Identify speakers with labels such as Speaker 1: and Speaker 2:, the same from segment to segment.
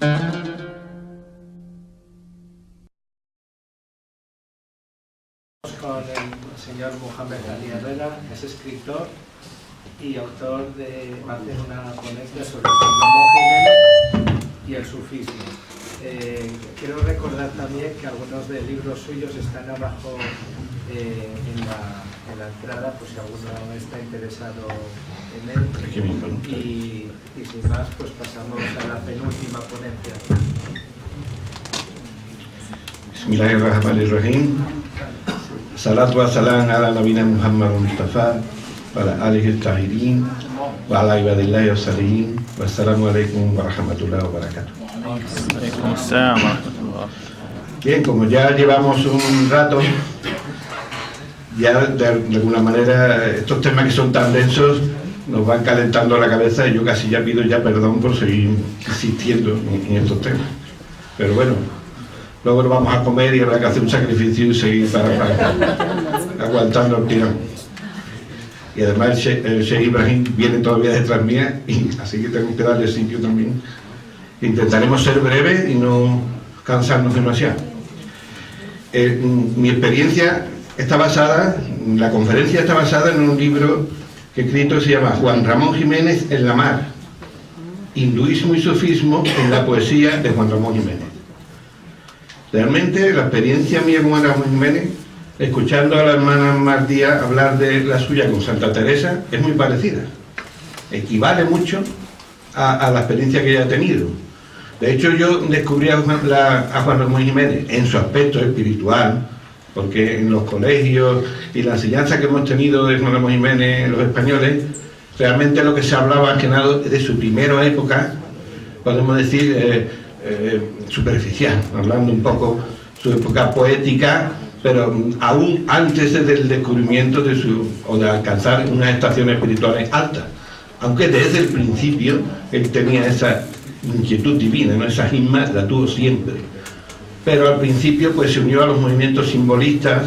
Speaker 1: Con el señor Mohamed Ali Herrera, es escritor y autor de hacer una ponencia sobre Juan Ramón Jiménez y el sufismo. Quiero recordar también que algunos de libros suyos están abajo en la entrada, pues si alguno está interesado en él. Y sin más, pues pasamos a la penúltima ponencia.
Speaker 2: Bismillahirrahmanirrahim. Salatu wa salam ala nabina Muhammad Mustafa wa ala alihi tahirin wa ala ibadillahi wa salihin wa assalamu alaikum wa rahmatullahi wa barakatuh. Bien, como ya llevamos un rato, ya de alguna manera estos temas que son tan densos nos van calentando la cabeza y yo casi ya pido ya perdón por seguir insistiendo en estos temas. Pero bueno, luego nos vamos a comer y habrá que hacer un sacrificio y seguir para aguantando el tirón. Y además el Sheikh Ibrahim viene todavía detrás mía, y así que tengo que darle sitio también. Intentaremos ser breves y no cansarnos demasiado. Mi experiencia está basada, la conferencia está basada en un libro que he escrito que se llama Juan Ramón Jiménez en la mar, hinduismo y sufismo en la poesía de Juan Ramón Jiménez. Realmente la experiencia mía con Juan Ramón Jiménez, escuchando a la hermana Mardía hablar de la suya con Santa Teresa, es muy parecida. Equivale mucho a la experiencia que ella ha tenido. De hecho, yo descubrí a Juan Ramón Jiménez en su aspecto espiritual, porque en los colegios y la enseñanza que hemos tenido de Juan Ramón Jiménez, los españoles, realmente lo que se hablaba que nada de su primera época, podemos decir superficial, hablando un poco su época poética, pero aún antes del descubrimiento o de alcanzar unas estaciones espirituales altas, aunque desde el principio él tenía esa inquietud divina, ¿no? Esa gisma la tuvo siempre, pero al principio pues se unió a los movimientos simbolistas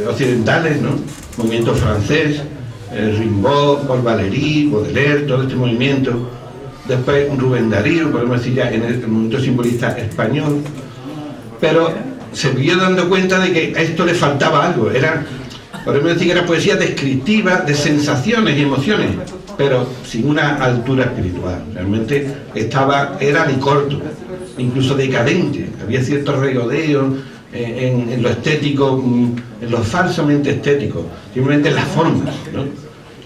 Speaker 2: occidentales, ¿no? Movimiento francés, Rimbaud, Paul Valéry, Baudelaire, todo este movimiento. Después Rubén Darío, podemos decir ya en el movimiento simbolista español, pero se vio dando cuenta de que a esto le faltaba algo. Podemos decir que era poesía descriptiva de sensaciones y emociones, pero sin una altura espiritual. Realmente era de corto, incluso decadente. Había ciertos regodeos en lo estético, en lo falsamente estético, simplemente en las formas, ¿no?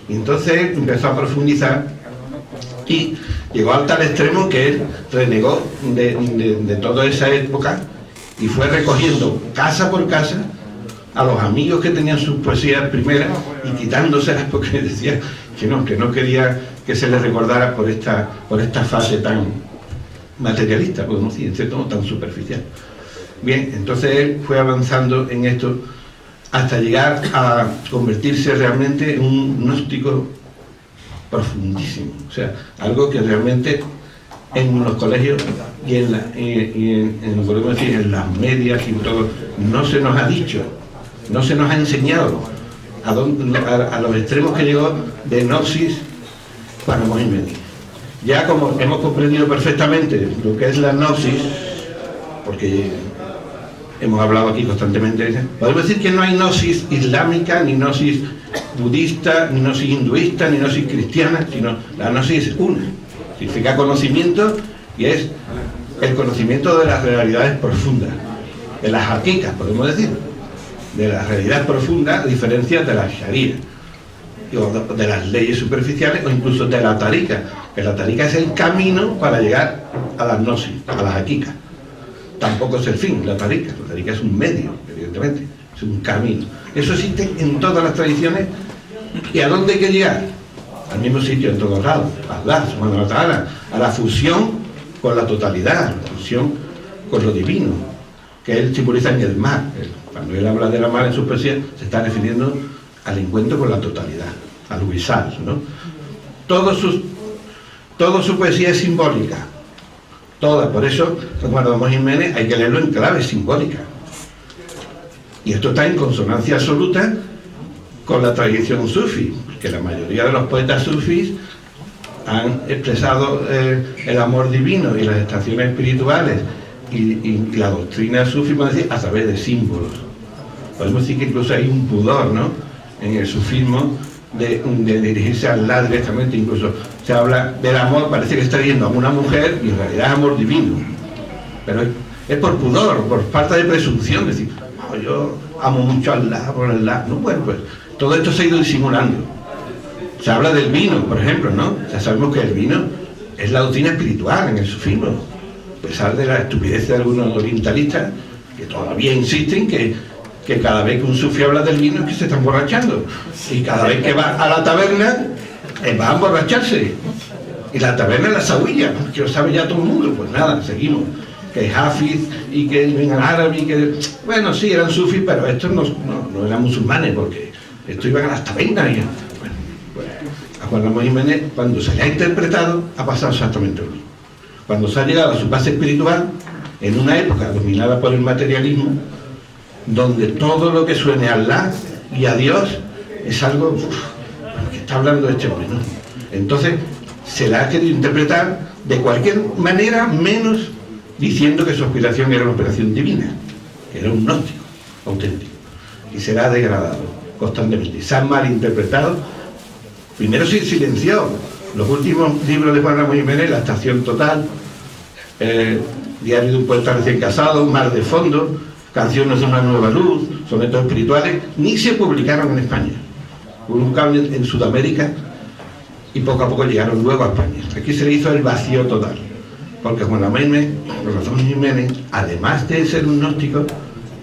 Speaker 2: Y entonces empezó a profundizar y llegó al tal extremo que él renegó de toda esa época y fue recogiendo casa por casa a los amigos que tenían sus poesías primeras y quitándoselas porque decía que no quería que se les recordara por esta fase tan materialista, podemos decir, en cierto modo tan superficial. Bien, entonces él fue avanzando en esto hasta llegar a convertirse realmente en un gnóstico profundísimo, o sea, algo que realmente en los colegios y podemos decir, en las medias y todo, no se nos ha dicho, no se nos ha enseñado a los extremos que llegó de gnosis Juan Ramón Jiménez. Ya como hemos comprendido perfectamente lo que es la gnosis, porque hemos hablado aquí constantemente, podemos decir que no hay gnosis islámica, ni gnosis budista, ni gnosis hinduista, ni gnosis cristiana, sino la gnosis es una. Significa conocimiento y es el conocimiento de las realidades profundas, de las hakikas, podemos decir, de las realidades profundas, a diferencia de la sharia, o de las leyes superficiales, o incluso de la tarika, que la tarika es el camino para llegar a la gnosis, a las hakikas. Tampoco es el fin, la tarika es un medio, evidentemente, es un camino. Eso existe en todas las tradiciones. ¿Y a dónde hay que llegar? Al mismo sitio en todos lados, a la fusión con la totalidad, la fusión con lo divino, que él simboliza en el mar. Cuando él habla de la mar en su poesía, se está refiriendo al encuentro con la totalidad, al wisal, ¿no? Toda su poesía es simbólica, toda. Por eso, Juan Ramón Jiménez hay que leerlo en clave simbólica. Y esto está en consonancia absoluta con la tradición sufí, que la mayoría de los poetas sufís han expresado el amor divino y las estaciones espirituales y la doctrina sufí, a través de símbolos. Podemos decir que incluso hay un pudor, ¿no?, en el sufismo de dirigirse a Allah directamente. Incluso se habla del amor, parece que está yendo a una mujer y en realidad es amor divino, pero es por pudor, por falta de presunción, decir, no, yo amo mucho a Allah, por Allah. No, bueno, pues todo esto se ha ido disimulando. Se habla del vino, por ejemplo, ¿no? Ya sabemos que el vino es la doctrina espiritual en el sufismo, a pesar de la estupidez de algunos orientalistas que todavía insisten que cada vez que un sufí habla del vino es que se está emborrachando, y cada vez que va a la taberna va a emborracharse, y la taberna es la Zawiya, que lo sabe ya todo el mundo. Pues nada, seguimos, que Hafiz y que vengan árabes, y que, bueno, sí, eran sufís, pero estos no eran musulmanes, porque estos iban a las tabernas. Y, bueno, pues, a Juan Ramón Jiménez, cuando se le ha interpretado, ha pasado exactamente lo mismo. Cuando se ha llegado a su base espiritual, en una época dominada por el materialismo, donde todo lo que suene a Allah y a Dios es algo que está hablando este hombre, ¿no? Entonces se la ha querido interpretar de cualquier manera, menos diciendo que su aspiración era una operación divina, que era un gnóstico auténtico, y se la ha degradado constantemente. Se han malinterpretado. Primero se silenció los últimos libros de Juan Ramón Jiménez, La Estación Total, Diario de un poeta recién casado, Mar de Fondo, Canciones de una nueva luz, sonetos espirituales, ni se publicaron en España. Hubo un cambio en Sudamérica y poco a poco llegaron luego a España. Aquí se le hizo el vacío total, porque Juan Ramón Jiménez, además de ser un gnóstico,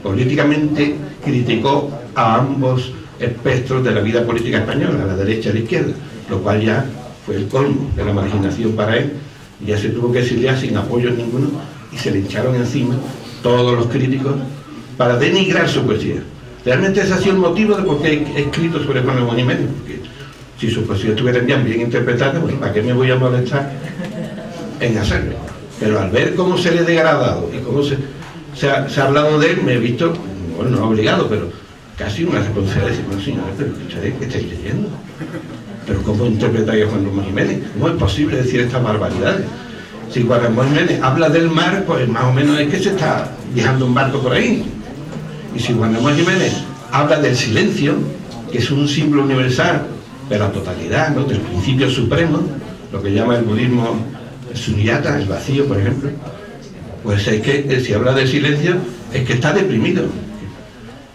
Speaker 2: políticamente criticó a ambos espectros de la vida política española, a la derecha y a la izquierda, lo cual ya fue el colmo de la marginación para él. Ya se tuvo que exiliar sin apoyo ninguno y se le echaron encima todos los críticos para denigrar su poesía. Realmente ese ha sido el motivo de por qué he escrito sobre Juan Ramón Jiménez, porque si su poesía estuviera bien interpretada, pues ¿para qué me voy a molestar en hacerlo? Pero al ver cómo se le ha degradado y cómo se ha hablado de él, me he visto, bueno, no obligado, pero casi una responsabilidad de decir, bueno, señores, pero ¿qué estáis leyendo? ¿Pero cómo interpretáis a Juan Ramón Jiménez? ¿Cómo es posible decir estas barbaridades? Si Juan Ramón Jiménez habla del mar, pues más o menos es que se está viajando un barco por ahí. Y si Juan Ramón Jiménez habla del silencio, que es un símbolo universal de la totalidad, ¿no?, del principio supremo, lo que llama el budismo sunyata, el vacío, por ejemplo, pues es que si habla del silencio es que está deprimido.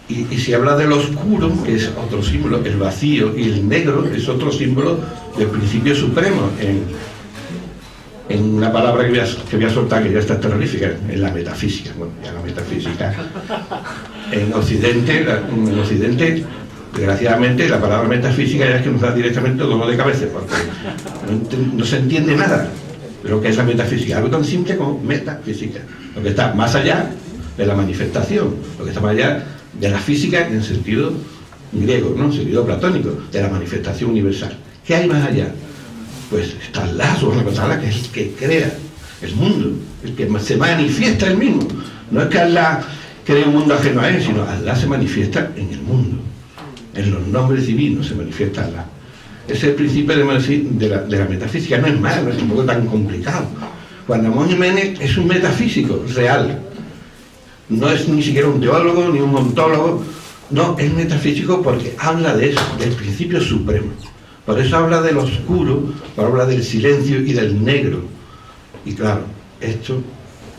Speaker 2: Y si habla del oscuro, que es otro símbolo, el vacío, y el negro es otro símbolo del principio supremo, en una palabra que voy a soltar, que ya está terrorífica, en la metafísica. Bueno, ya la metafísica en Occidente, desgraciadamente, la palabra metafísica ya es que nos da directamente dolor de cabeza, porque no se entiende nada de lo que es la metafísica, algo tan simple como metafísica, lo que está más allá de la manifestación, lo que está más allá de la física en sentido griego, ¿no?, en sentido platónico, de la manifestación universal. ¿Qué hay más allá? Pues está Allah, que es el que crea el mundo, el que se manifiesta el mismo. No es que Allah cree un mundo ajeno a él, sino Allah se manifiesta en el mundo, en los nombres divinos se manifiesta Allah. Ese es el principio de la metafísica. No es malo, no es tampoco tan complicado. Juan Ramón Jiménez es un metafísico real, no es ni siquiera un teólogo ni un ontólogo, no, es metafísico porque habla de eso, del principio supremo. Por eso habla del oscuro, habla del silencio y del negro. Y claro, esto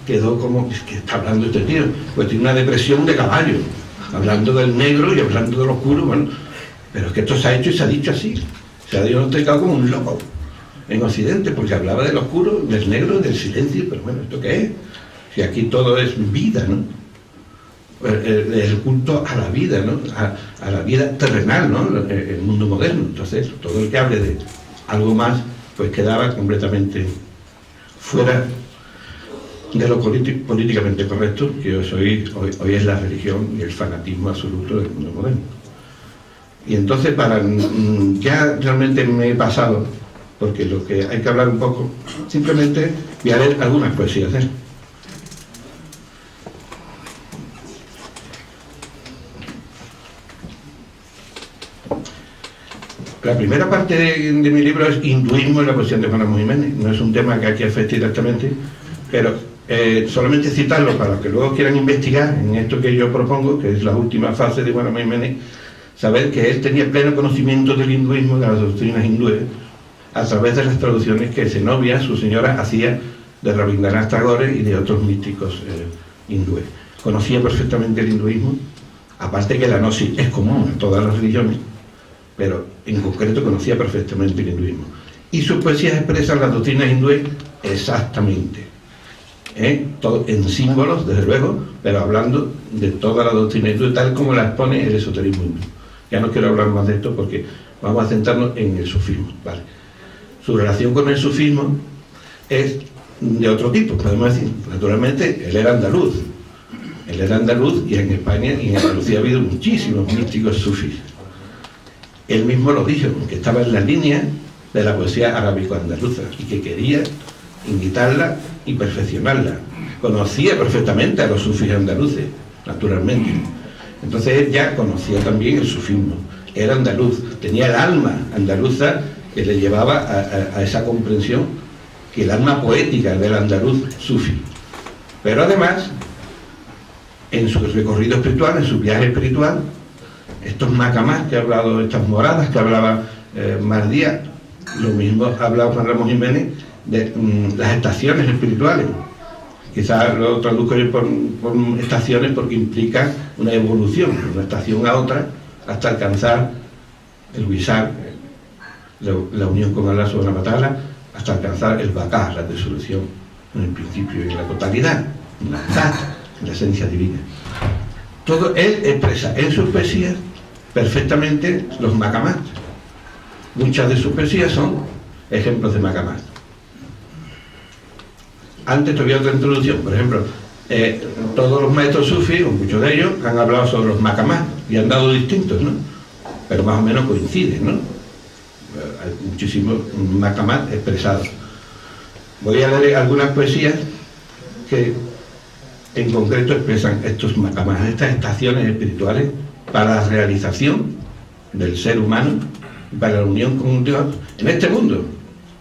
Speaker 2: quedó como, es que está hablando este tío, pues tiene una depresión de caballo, hablando del negro y hablando del oscuro. Bueno, pero es que esto se ha hecho y se ha dicho así. Se ha diagnosticado como un loco en Occidente, porque hablaba del oscuro, del negro, del silencio. Pero bueno, ¿esto qué es? Si aquí todo es vida, ¿no? El culto a la vida, ¿no?, a la vida terrenal, ¿no?, el mundo moderno. Entonces, todo el que hable de algo más, pues quedaba completamente fuera de lo políticamente correcto, que hoy es la religión y el fanatismo absoluto del mundo moderno. Y entonces, ya realmente me he pasado, porque lo que hay que hablar un poco, simplemente voy a leer algunas poesías, ¿eh? La primera parte de mi libro es hinduismo y la poesía de Juan Ramón Jiménez. No es un tema que aquí afecte directamente, pero solamente citarlo para los que luego quieran investigar en esto que yo propongo, que es la última fase de Juan Ramón Jiménez, saber que él tenía pleno conocimiento del hinduismo, de las doctrinas hindúes, a través de las traducciones que Zenobia, su señora, hacía de Rabindranath Tagore y de otros místicos hindúes. Conocía perfectamente el hinduismo, aparte que la gnosis es común en todas las religiones, pero en concreto conocía perfectamente el hinduismo. Y sus poesías expresan las doctrinas hindúes exactamente, todo en símbolos, desde luego, pero hablando de toda la doctrina hindú, tal como la expone el esoterismo hindú. Ya no quiero hablar más de esto porque vamos a centrarnos en el sufismo, ¿vale? Su relación con el sufismo es de otro tipo, podemos decir. Naturalmente, él era andaluz. Él era andaluz y en España y en Andalucía ha habido muchísimos místicos sufís. Él mismo lo dijo, que estaba en la línea de la poesía arábico-andaluza y que quería imitarla y perfeccionarla. Conocía perfectamente a los sufís andaluces, naturalmente. Entonces él ya conocía también el sufismo. Era andaluz, tenía el alma andaluza que le llevaba a esa comprensión, que el alma poética del andaluz sufí. Pero además, en su recorrido espiritual, en su viaje espiritual, estos macamás que ha hablado, estas moradas que hablaba Mardía, lo mismo ha hablado Juan Ramón Jiménez de las estaciones espirituales. Quizás lo traduzco yo por estaciones porque implica una evolución de una estación a otra hasta alcanzar el Wisar, la unión con Allah sobre la matala, hasta alcanzar el Bakar, la disolución en el principio y en la totalidad, en la Zat, en la esencia divina. Todo él expresa en sus poesías perfectamente los macamás. Muchas de sus poesías son ejemplos de macamás. Antes todavía otra introducción, por ejemplo, todos los maestros sufis, o muchos de ellos, han hablado sobre los macamás y han dado distintos, ¿no? Pero más o menos coinciden, ¿no? Hay muchísimos macamás expresados. Voy a leer algunas poesías que en concreto expresan estos macamás, estas estaciones espirituales para la realización del ser humano y para la unión con Dios en este mundo,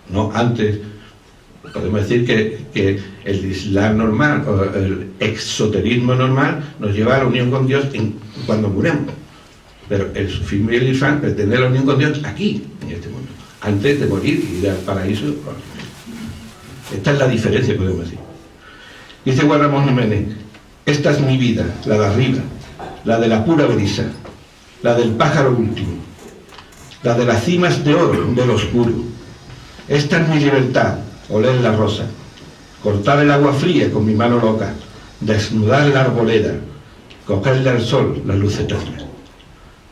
Speaker 2: no antes. Podemos decir que el Islam normal o el exoterismo normal nos lleva a la unión con Dios cuando muremos, pero el sufismo y el Islam pretenden la unión con Dios aquí, en este mundo, antes de morir y ir al paraíso. Esta es la diferencia, podemos decir. Dice Juan Ramón Jiménez: esta es mi vida, la de arriba, la de la pura brisa, la del pájaro último, la de las cimas de oro del oscuro. Esta es mi libertad, oler la rosa, cortar el agua fría con mi mano loca, desnudar la arboleda, cogerle al sol la luz eterna.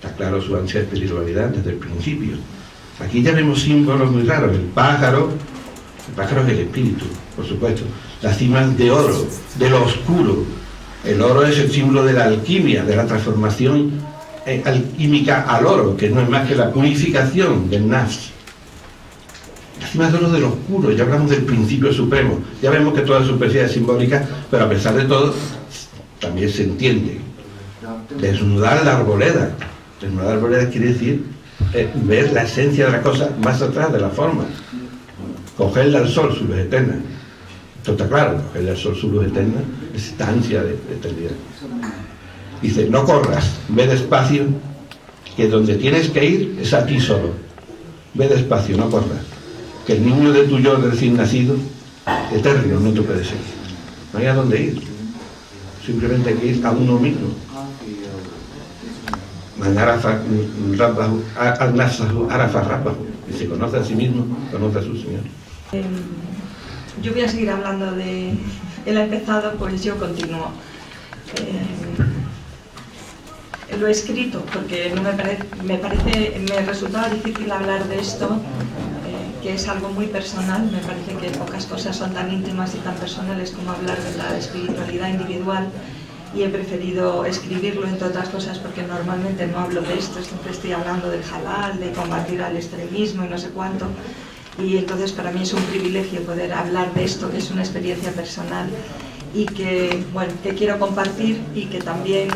Speaker 2: Está claro su ansia de espiritualidad desde el principio. Aquí ya vemos símbolos muy raros. El pájaro es el espíritu, por supuesto. Las cimas de oro, de lo oscuro. El oro es el símbolo de la alquimia, de la transformación alquímica al oro, que no es más que la purificación del nafs. Las cimas de oro de lo oscuro, ya hablamos del principio supremo. Ya vemos que toda su poesía es simbólica, pero a pesar de todo, también se entiende. Desnudar la arboleda. Desnudar la arboleda quiere decir ver la esencia de la cosa más atrás de la forma. Cogerle al sol su luz eterna. Esto está claro, cogerle al sol su luz eterna es esta ansia de eternidad. Dice: no corras, ve despacio, que donde tienes que ir es a ti solo. Ve despacio, no corras, que el niño de tu yo recién nacido, eterno, no te puede seguir. No hay a dónde ir, simplemente hay que ir a uno mismo. Y se conoce a sí mismo, conoce a su Señor.
Speaker 3: Yo voy a seguir hablando de... Él ha empezado, pues yo continúo. Lo he escrito porque no me resultaba difícil hablar de esto, que es algo muy personal. Me parece que pocas cosas son tan íntimas y tan personales como hablar de la espiritualidad individual, y he preferido escribirlo, entre otras cosas, porque normalmente no hablo de esto, siempre estoy hablando del halal, de combatir al extremismo y no sé cuánto, y entonces para mí es un privilegio poder hablar de esto, que es una experiencia personal y que, bueno, que quiero compartir, y que también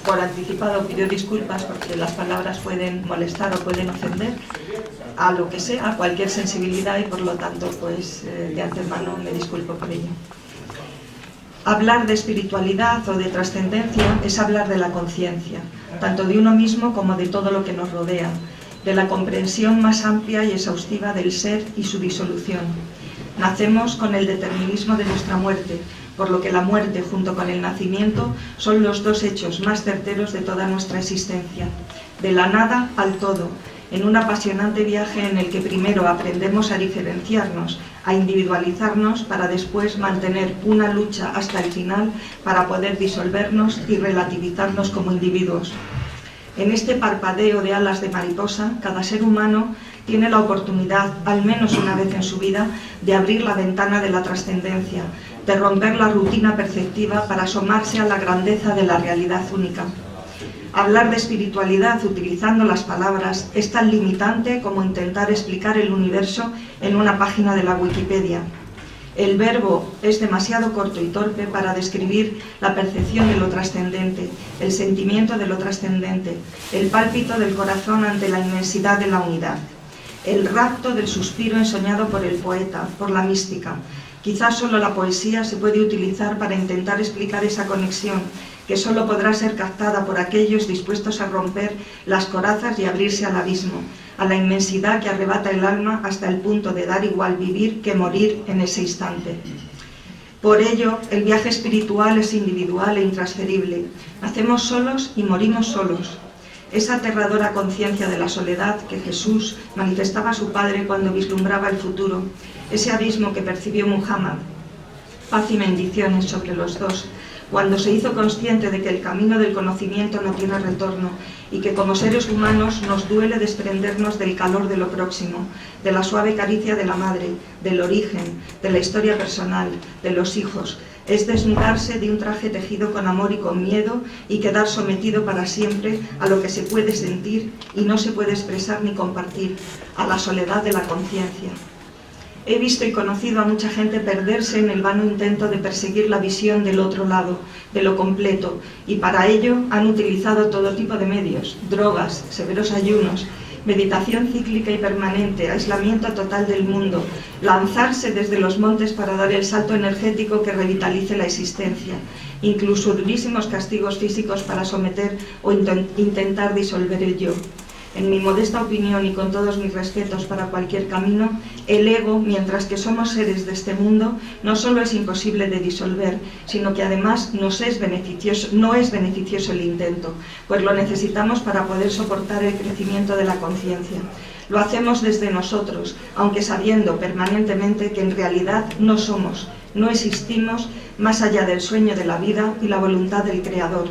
Speaker 3: por anticipado pido disculpas porque las palabras pueden molestar o pueden ofender, a lo que sea, a cualquier sensibilidad, y por lo tanto, pues de antemano me disculpo por ello. Hablar de espiritualidad o de trascendencia es hablar de la conciencia, tanto de uno mismo como de todo lo que nos rodea, de la comprensión más amplia y exhaustiva del ser y su disolución. Nacemos con el determinismo de nuestra muerte, por lo que la muerte junto con el nacimiento son los dos hechos más certeros de toda nuestra existencia. De la nada al todo, en un apasionante viaje en el que primero aprendemos a diferenciarnos, a individualizarnos, para después mantener una lucha hasta el final para poder disolvernos y relativizarnos como individuos. En este parpadeo de alas de mariposa, cada ser humano tiene la oportunidad, al menos una vez en su vida, de abrir la ventana de la trascendencia, de romper la rutina perceptiva para asomarse a la grandeza de la realidad única. Hablar de espiritualidad utilizando las palabras es tan limitante como intentar explicar el universo en una página de la Wikipedia. El verbo es demasiado corto y torpe para describir la percepción de lo trascendente, el sentimiento de lo trascendente, el pálpito del corazón ante la inmensidad de la unidad, el rapto del suspiro ensoñado por el poeta, por la mística. Quizás solo la poesía se puede utilizar para intentar explicar esa conexión, que solo podrá ser captada por aquellos dispuestos a romper las corazas y abrirse al abismo, a la inmensidad que arrebata el alma hasta el punto de dar igual vivir que morir en ese instante. Por ello, el viaje espiritual es individual e intransferible. Nacemos solos y morimos solos. Esa aterradora conciencia de la soledad que Jesús manifestaba a su Padre cuando vislumbraba el futuro, ese abismo que percibió Muhammad, paz y bendiciones sobre los dos, cuando se hizo consciente de que el camino del conocimiento no tiene retorno y que como seres humanos nos duele desprendernos del calor de lo próximo, de la suave caricia de la madre, del origen, de la historia personal, de los hijos. Es desnudarse de un traje tejido con amor y con miedo y quedar sometido para siempre a lo que se puede sentir y no se puede expresar ni compartir, a la soledad de la conciencia. He visto y conocido a mucha gente perderse en el vano intento de perseguir la visión del otro lado, de lo completo, y para ello han utilizado todo tipo de medios: drogas, severos ayunos, meditación cíclica y permanente, aislamiento total del mundo, lanzarse desde los montes para dar el salto energético que revitalice la existencia, incluso durísimos castigos físicos para someter o intentar disolver el yo. En mi modesta opinión y con todos mis respetos para cualquier camino, el ego, mientras que somos seres de este mundo, no solo es imposible de disolver, sino que además no es beneficioso el intento, pues lo necesitamos para poder soportar el crecimiento de la conciencia. Lo hacemos desde nosotros, aunque sabiendo permanentemente que en realidad no somos, no existimos más allá del sueño de la vida y la voluntad del Creador.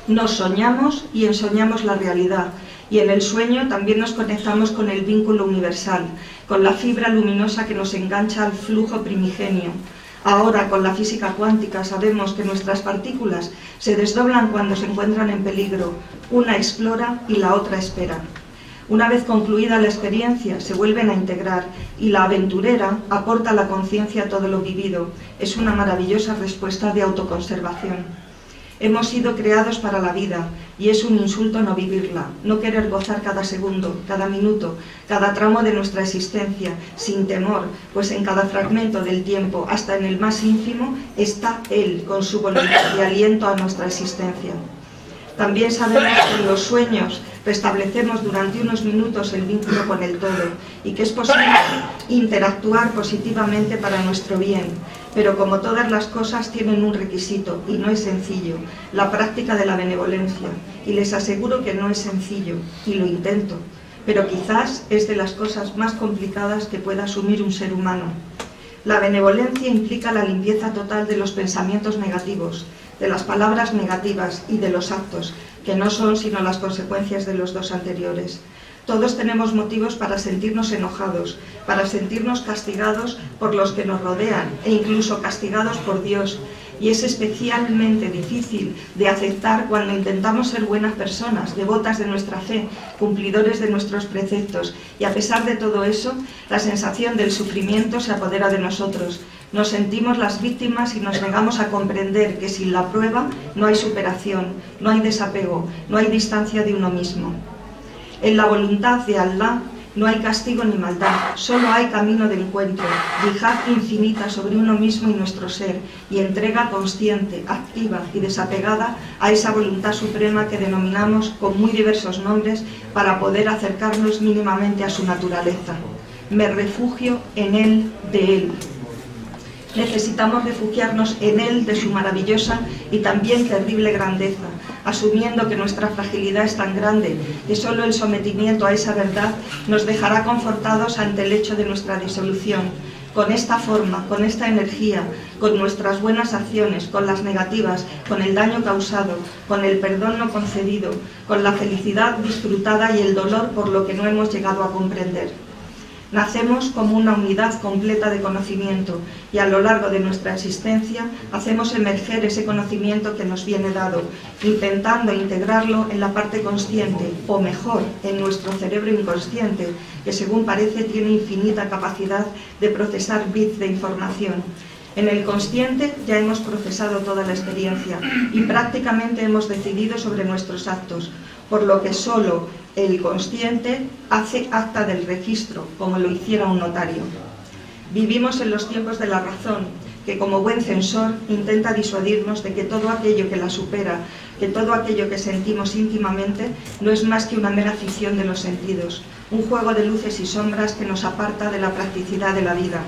Speaker 3: Nos soñamos y ensoñamos la realidad, y en el sueño también nos conectamos con el vínculo universal, con la fibra luminosa que nos engancha al flujo primigenio. Ahora, con la física cuántica, sabemos que nuestras partículas se desdoblan cuando se encuentran en peligro. Una explora y la otra espera. Una vez concluida la experiencia, se vuelven a integrar y la aventurera aporta a la conciencia todo lo vivido. Es una maravillosa respuesta de autoconservación. Hemos sido creados para la vida y es un insulto no vivirla, no querer gozar cada segundo, cada minuto, cada tramo de nuestra existencia, sin temor, pues en cada fragmento del tiempo, hasta en el más ínfimo, está Él con su voluntad y aliento a nuestra existencia. También sabemos que en los sueños restablecemos durante unos minutos el vínculo con el todo y que es posible interactuar positivamente para nuestro bien, pero como todas las cosas tienen un requisito y no es sencillo, la práctica de la benevolencia, y les aseguro que no es sencillo, y lo intento, pero quizás es de las cosas más complicadas que pueda asumir un ser humano. La benevolencia implica la limpieza total de los pensamientos negativos, de las palabras negativas y de los actos, que no son sino las consecuencias de los dos anteriores. Todos tenemos motivos para sentirnos enojados, para sentirnos castigados por los que nos rodean e incluso castigados por Dios. Y es especialmente difícil de aceptar cuando intentamos ser buenas personas, devotas de nuestra fe, cumplidores de nuestros preceptos. Y a pesar de todo eso, la sensación del sufrimiento se apodera de nosotros. Nos sentimos las víctimas y nos negamos a comprender que sin la prueba no hay superación, no hay desapego, no hay distancia de uno mismo. En la voluntad de Allah, No hay castigo ni maldad, solo hay camino de encuentro, yihad infinita sobre uno mismo y nuestro ser, y entrega consciente, activa y desapegada a esa voluntad suprema que denominamos con muy diversos nombres para poder acercarnos mínimamente a su naturaleza. Me refugio en él, de él. Necesitamos refugiarnos en él de su maravillosa y también terrible grandeza, asumiendo que nuestra fragilidad es tan grande que solo el sometimiento a esa verdad nos dejará confortados ante el hecho de nuestra disolución. Con esta forma, con esta energía, con nuestras buenas acciones, con las negativas, con el daño causado, con el perdón no concedido, con la felicidad disfrutada y el dolor por lo que no hemos llegado a comprender. Nacemos como una unidad completa de conocimiento y a lo largo de nuestra existencia hacemos emerger ese conocimiento que nos viene dado, intentando integrarlo en la parte consciente, o mejor, en nuestro cerebro inconsciente, que según parece tiene infinita capacidad de procesar bits de información. En el consciente ya hemos procesado toda la experiencia y prácticamente hemos decidido sobre nuestros actos, por lo que solo el consciente hace acta del registro, como lo hiciera un notario. Vivimos en los tiempos de la razón, que como buen censor intenta disuadirnos de que todo aquello que la supera, que todo aquello que sentimos íntimamente, no es más que una mera ficción de los sentidos, un juego de luces y sombras que nos aparta de la practicidad de la vida.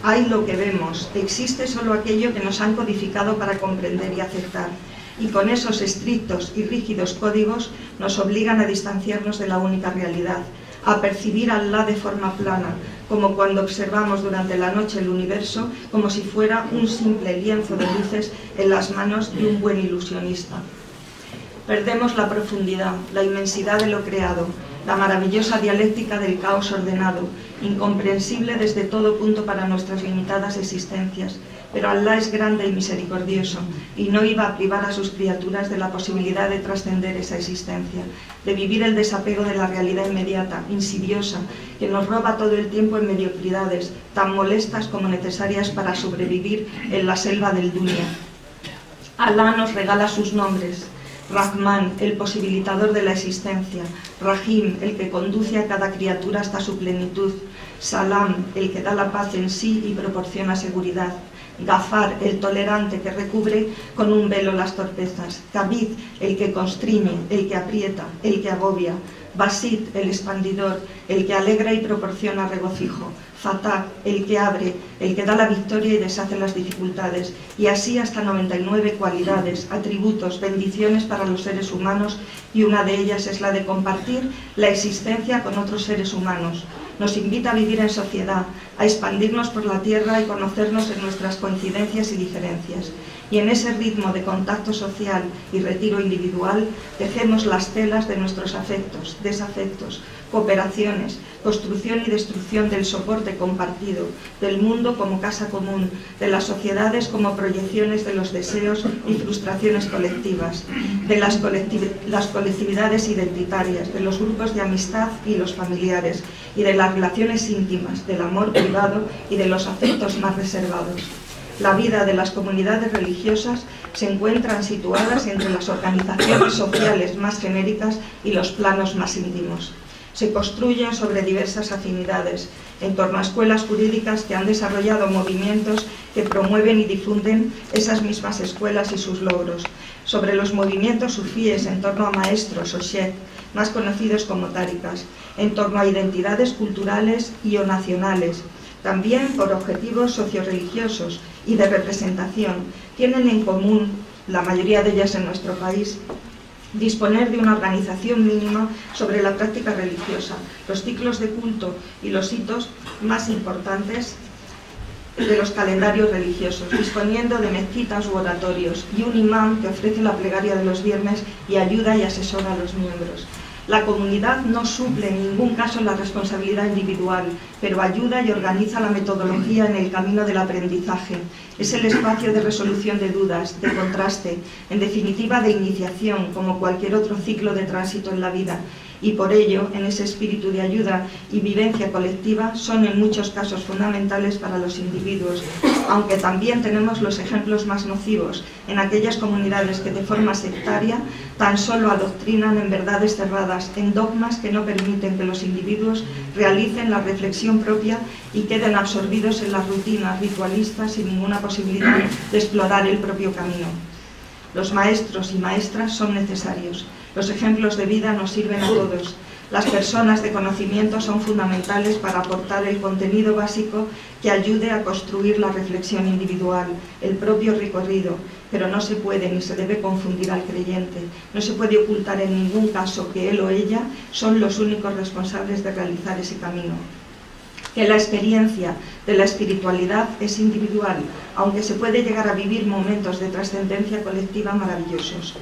Speaker 3: Hay lo que vemos, existe solo aquello que nos han codificado para comprender y aceptar. Y con esos estrictos y rígidos códigos nos obligan a distanciarnos de la única realidad, a percibir a Allah de forma plana, como cuando observamos durante la noche el universo como si fuera un simple lienzo de luces en las manos de un buen ilusionista. Perdemos la profundidad, la inmensidad de lo creado, la maravillosa dialéctica del caos ordenado, incomprensible desde todo punto para nuestras limitadas existencias. Pero Allah es grande y misericordioso, y no iba a privar a sus criaturas de la posibilidad de trascender esa existencia, de vivir el desapego de la realidad inmediata, insidiosa, que nos roba todo el tiempo en mediocridades, tan molestas como necesarias para sobrevivir en la selva del dunya. Allah nos regala sus nombres: Rahman, el posibilitador de la existencia; Rahim, el que conduce a cada criatura hasta su plenitud; Salam, el que da la paz en sí y proporciona seguridad; Gafar, el tolerante que recubre con un velo las torpezas; Kabid, el que constriñe, el que aprieta, el que agobia; Basit, el expandidor, el que alegra y proporciona regocijo; Fatah, el que abre, el que da la victoria y deshace las dificultades, y así hasta 99 cualidades, atributos, bendiciones para los seres humanos, y una de ellas es la de compartir la existencia con otros seres humanos. Nos invita a vivir en sociedad, a expandirnos por la tierra y conocernos en nuestras coincidencias y diferencias. Y en ese ritmo de contacto social y retiro individual, tejemos las telas de nuestros afectos, desafectos, cooperaciones, construcción y destrucción del soporte compartido, del mundo como casa común, de las sociedades como proyecciones de los deseos y frustraciones colectivas, de las colectividades identitarias, de los grupos de amistad y los familiares, y de las relaciones íntimas, del amor privado y de los afectos más reservados. La vida de las comunidades religiosas se encuentran situadas entre las organizaciones sociales más genéricas y los planos más íntimos. Se construyen sobre diversas afinidades, en torno a escuelas jurídicas que han desarrollado movimientos que promueven y difunden esas mismas escuelas y sus logros, sobre los movimientos sufíes en torno a maestros o sheikh, más conocidos como tarikas, en torno a identidades culturales y o nacionales, también por objetivos socioreligiosos y de representación. Tienen en común, la mayoría de ellas en nuestro país, disponer de una organización mínima sobre la práctica religiosa, los ciclos de culto y los hitos más importantes de los calendarios religiosos, disponiendo de mezquitas u oratorios y un imán que ofrece la plegaria de los viernes y ayuda y asesora a los miembros. La comunidad no suple en ningún caso la responsabilidad individual, pero ayuda y organiza la metodología en el camino del aprendizaje. Es el espacio de resolución de dudas, de contraste, en definitiva de iniciación, como cualquier otro ciclo de tránsito en la vida. y por ello, en ese espíritu de ayuda y vivencia colectiva, son en muchos casos fundamentales para los individuos, aunque también tenemos los ejemplos más nocivos en aquellas comunidades que de forma sectaria tan solo adoctrinan en verdades cerradas, en dogmas que no permiten que los individuos realicen la reflexión propia y queden absorbidos en las rutinas ritualistas sin ninguna posibilidad de explorar el propio camino. Los maestros y maestras son necesarios. Los ejemplos de vida nos sirven a todos. Las personas de conocimiento son fundamentales para aportar el contenido básico que ayude a construir la reflexión individual, el propio recorrido, pero no se puede ni se debe confundir al creyente. No se puede ocultar en ningún caso que él o ella son los únicos responsables de realizar ese camino. Que la experiencia de la espiritualidad es individual, aunque se puede llegar a vivir momentos de trascendencia colectiva maravillosos.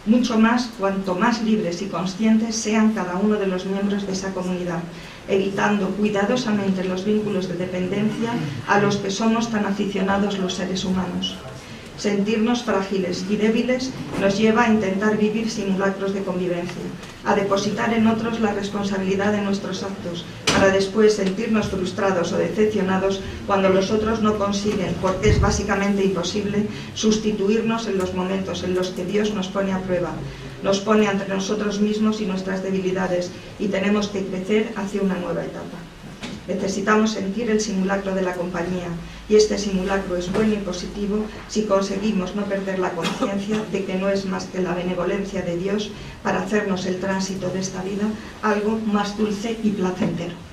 Speaker 3: Mucho más cuanto más libres y conscientes sean cada uno de los miembros de esa comunidad, evitando cuidadosamente los vínculos de dependencia a los que somos tan aficionados los seres humanos. Sentirnos frágiles y débiles nos lleva a intentar vivir simulacros de convivencia, a depositar en otros la responsabilidad de nuestros actos, para después sentirnos frustrados o decepcionados cuando los otros no consiguen, porque es básicamente imposible, sustituirnos en los momentos en los que Dios nos pone a prueba, nos pone ante nosotros mismos y nuestras debilidades, y tenemos que crecer hacia una nueva etapa. Necesitamos sentir el simulacro de la compañía, y este simulacro es bueno y positivo si conseguimos no perder la conciencia de que no es más que la benevolencia de Dios para hacernos el tránsito de esta vida algo más dulce y placentero.